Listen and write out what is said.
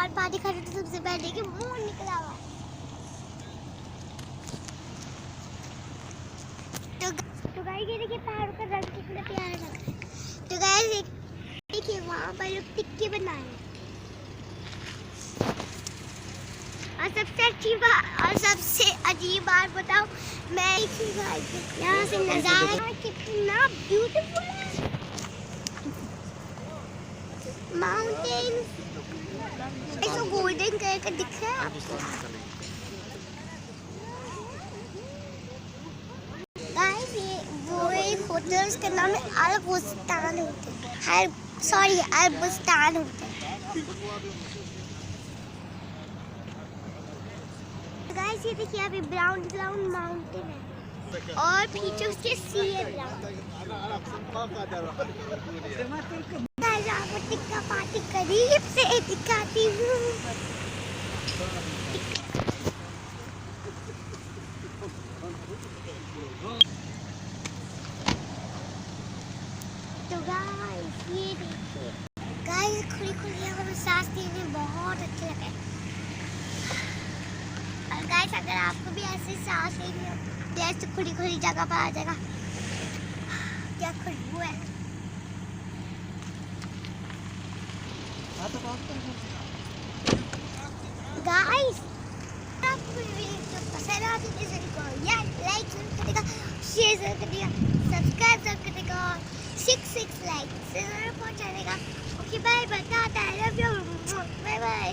बाहर पानी खा रहे तो सबसे पहले कि मुंह निकला हुआ है। तो गाइस ये देखिए पहाड़ों का रंग कितना प्यारा लग रहा है। तो गाइस देखिए वहाँ पर लोग टिक्के बनाए हैं। और सबसे अजीब बात बताओ, मैं यहाँ से नजारा कितना ब्यूटीफुल है। माउंटेन इसको गोल्डन कलर का दिख रहा है आपको। गाइस ये वो एक होटल, उसका नाम है अल बुस्तान होटल। सॉरी अल बुस्तान होटल। गाइस ये देखिए अभी ब्राउन ब्राउन माउंटेन है और पीछे उसके सी है ब्राउन। आपको टिक्का पार्टी करीब से दिखाती हूँ। तो गाइस ये देखिए गाइस खुली खुली हवा में सांस लेने में बहुत अच्छा लगा है। और गाइस अगर आपको भी ऐसे सांस लेनी हो तो ऐसे खुली खुली जगह पर आ जाएगा। क्या खुशबू है। गाइस आपको वीडियो पसंद आती है तो लाइक जरूर करिएगा, शेयर जरूर करिएगा, सब्सक्राइब जरूर करिएगा और 6 लाइक से जरूर पहुंचाइएगा। Okay bye bye, ta-ta, I love you, bye bye.